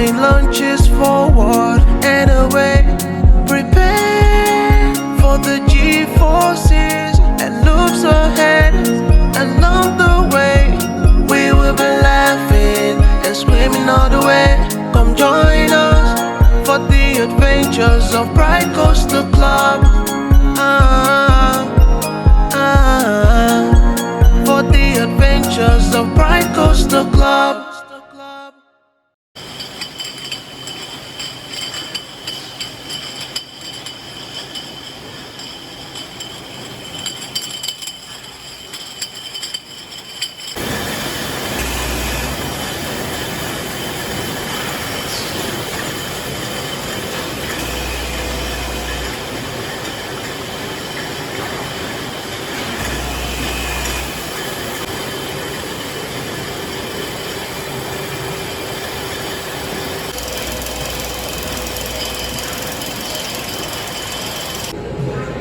Moving lunches forward and away. Prepare for the G-forces and loops ahead. Along the way, we will be laughing and screaming all the way. Come join us for the adventures of Pride Coastal Club. For the adventures of Pride Coastal Club.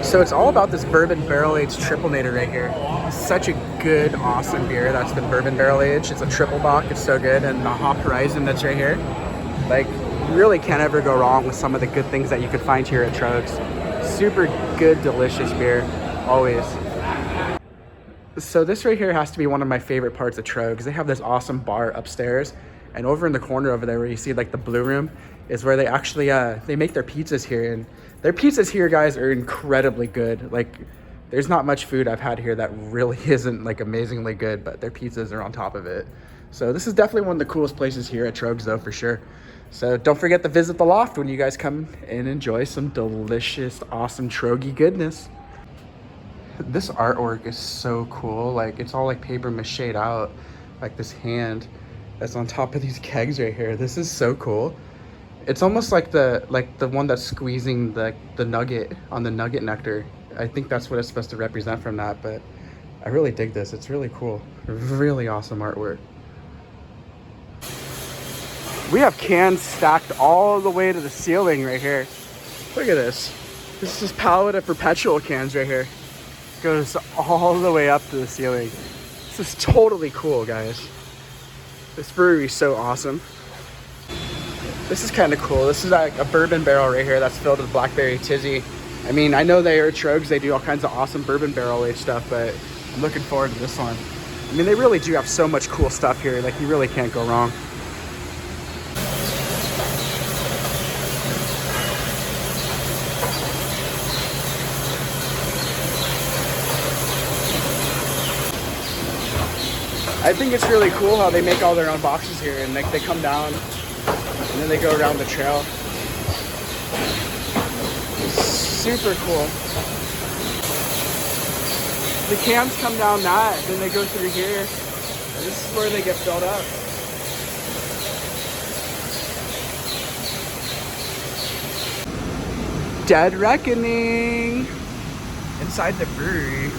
So it's all about this bourbon barrel-aged triple-nator right here. It's such a good, awesome beer that's been bourbon barrel-aged. It's a triple bock, it's so good. And the hop horizon that's right here. Like, you really can't ever go wrong with some of the good things that you could find here at Troegs. Super good, delicious beer, always. So this right here has to be one of my favorite parts of Troegs. They have this awesome bar upstairs. And over in the corner over there where you see like the blue room is where they actually, they make their pizzas here. And their pizzas here, guys, are incredibly good. Like, there's not much food I've had here that really isn't like amazingly good, but their pizzas are on top of it. So this is definitely one of the coolest places here at Troegs though, for sure. So don't forget to visit the loft when you guys come and enjoy some delicious, awesome Troegy goodness. This artwork is so cool. Like, it's all like paper machéed out, like this hand that's on top of these kegs right here. This is so cool. It's almost like the one that's squeezing the nugget on the nugget nectar. I think that's what it's supposed to represent from that, but I really dig this. It's really cool. Really awesome artwork. We have cans stacked all the way to the ceiling right here. Look at this. This is pallet of perpetual cans right here. Goes all the way up to the ceiling. This is totally cool, guys. This brewery is so awesome. This is kind of cool. This is like a bourbon barrel right here that's filled with blackberry tizzy. I mean, I know they are Troegs. They do all kinds of awesome bourbon barrel aged stuff, but I'm looking forward to this one. I mean, they really do have so much cool stuff here. Like, you really can't go wrong. I think it's really cool how they make all their own boxes here, and like they come down and then they go around the trail. It's super cool. The cans come down that, then they go through here, and this is where they get filled up. Dead Reckoning inside the brewery.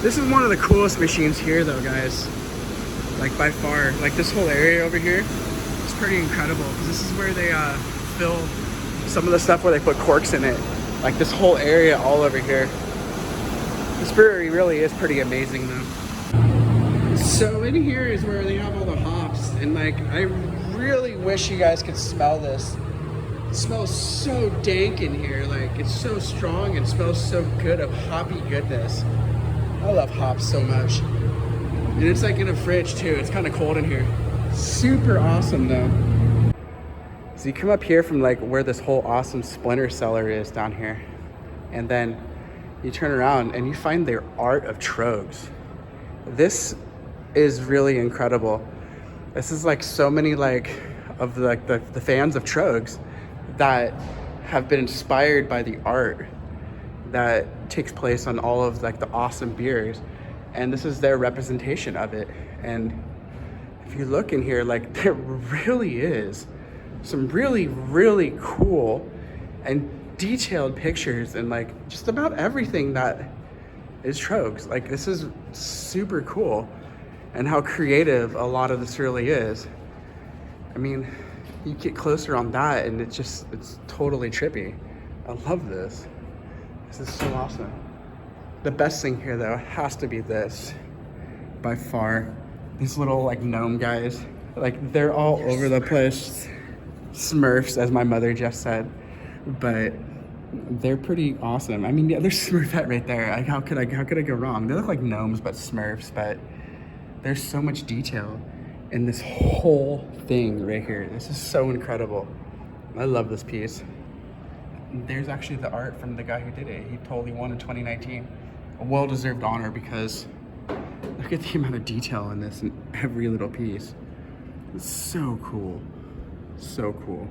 This is one of the coolest machines here though, guys. Like, by far. Like, this whole area over here is pretty incredible, because this is where they fill some of the stuff where they put corks in it. Like, this whole area all over here. This brewery really is pretty amazing though. So in here is where they have all the hops, and like, I really wish you guys could smell this. It smells so dank in here. Like, it's so strong and smells so good of hoppy goodness. I love hops so much. And it's like in a fridge too. It's kind of cold in here. Super awesome though. So you come up here from like where this whole awesome Splinter Cellar is down here. And then you turn around and you find the art of Troegs. This is really incredible. This is like so many like of like the fans of Troegs that have been inspired by the art that takes place on all of like the awesome beers, and this is their representation of it. And if you look in here, like, there really is some really cool and detailed pictures and like just about everything that is Troegs. Like, this is super cool, and how creative a lot of this really is. I mean, you get closer on that and it's totally trippy. I love this. This is so awesome. The best thing here though has to be this, by far. These little like gnome guys, like, they're all over the place. Smurfs, as my mother just said, but they're pretty awesome. I mean, yeah, there's Smurfette right there. Like, how could I go wrong? They look like gnomes, but Smurfs, but there's so much detail in this whole thing right here. This is so incredible. I love this piece. There's actually the art from the guy who did it. He totally won in 2019. A well-deserved honor because look at the amount of detail in this in every little piece. It's so cool. So cool.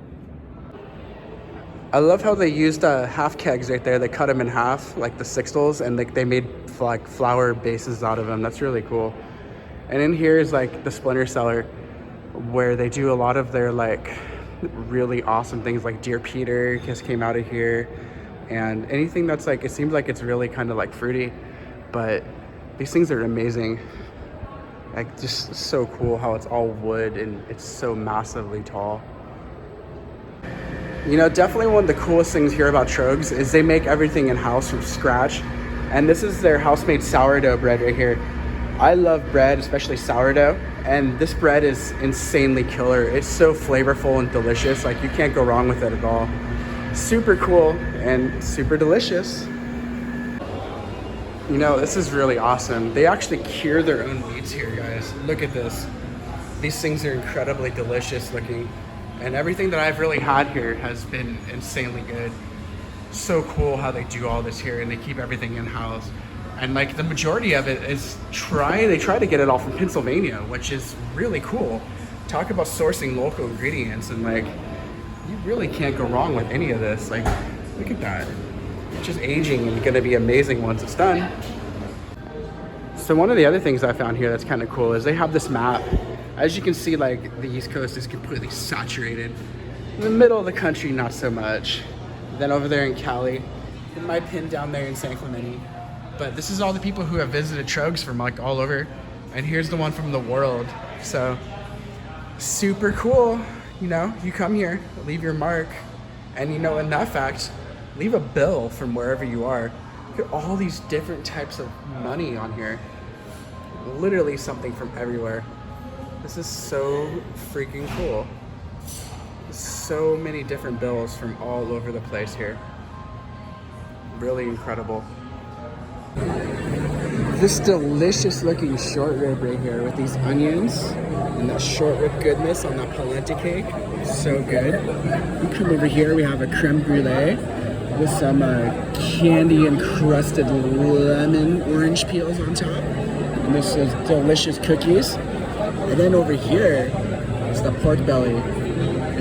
I love how they used half kegs right there. They cut them in half, like the sixtels, and like they made like flower bases out of them. That's really cool. And in here is like the Splinter Cellar, where they do a lot of their like really awesome things, like Dear Peter just came out of here, and anything that's like, it seems like it's really kind of like fruity, but these things are amazing. Like, just so cool how it's all wood and it's so massively tall. You know, definitely one of the coolest things here about Troegs is they make everything in-house from scratch. And this is their house-made sourdough bread right here. I love bread, especially sourdough. And this bread is insanely killer. It's so flavorful and delicious. Like, you can't go wrong with it at all. Super cool and super delicious. You know, this is really awesome. They actually cure their own meats here, guys. Look at this. These things are incredibly delicious looking. And everything that I've really had here has been insanely good. So cool how they do all this here and they keep everything in-house. And like the majority of it is they try to get it all from Pennsylvania, which is really cool. Talk about sourcing local ingredients, and like, you really can't go wrong with any of this. Like, look at that. It's just aging and gonna be amazing once it's done. So one of the other things I found here that's kind of cool is they have this map. As you can see, like, the East Coast is completely saturated. In the middle of the country, not so much. Then over there in Cali, and my pin down there in San Clemente. But this is all the people who have visited Troegs from like all over. And here's the one from the world. So super cool. You know, you come here, leave your mark. And you know, in that fact, leave a bill from wherever you are. Look at all these different types of money on here. Literally something from everywhere. This is so freaking cool. So many different bills from all over the place here. Really incredible. This delicious looking short rib right here with these onions and that short rib goodness on that polenta cake. So good. You come over here, we have a creme brulee with some candy encrusted lemon orange peels on top. And this is delicious cookies. And then over here is the pork belly.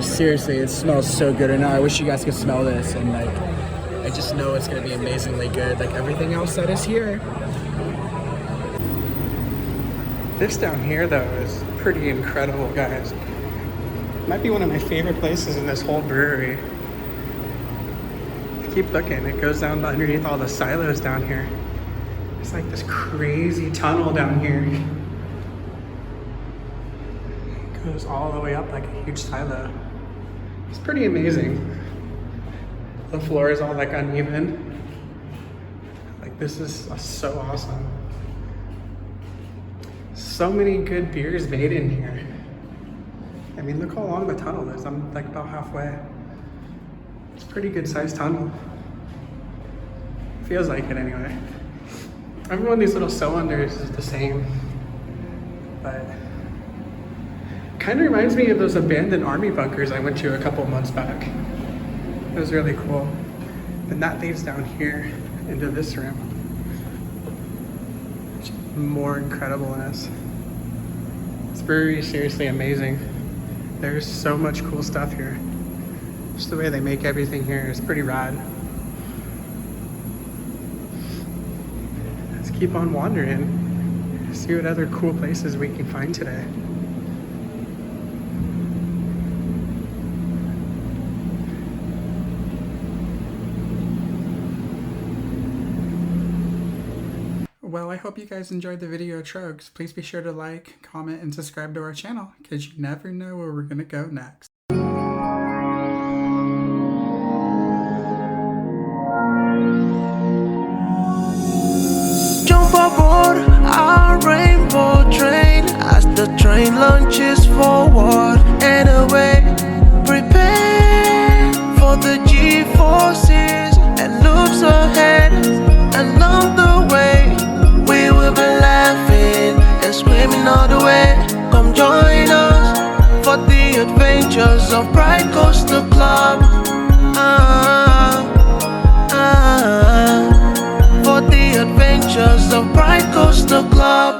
Seriously, it smells so good right now. I wish you guys could smell this, and like, I just know it's gonna be amazingly good, like everything else that is here. This down here though is pretty incredible, guys. Might be one of my favorite places in this whole brewery. Keep looking, it goes down underneath all the silos down here. It's like this crazy tunnel down here. It goes all the way up like a huge silo. It's pretty amazing. The floor is all like uneven. Like, this is so awesome. So many good beers made in here. I mean, look how long the tunnel is. I'm like about halfway. It's a pretty good sized tunnel. Feels like it anyway. Every one of these little cylinders is the same, but kind of reminds me of those abandoned army bunkers I went to a couple months back. It was really cool. And that leads down here into this room. It's more incredibleness. This brewery is seriously amazing. There's so much cool stuff here. Just the way they make everything here is pretty rad. Let's keep on wandering. See what other cool places we can find today. Well, I hope you guys enjoyed the video, Troegs. Please be sure to like, comment, and subscribe to our channel, because you never know where we're gonna go next. Jump aboard our rainbow train as the train launches forward and away. Prepare all the way. Come join us for the adventures of Pride Coastal Club. For the adventures of Pride Coastal Club.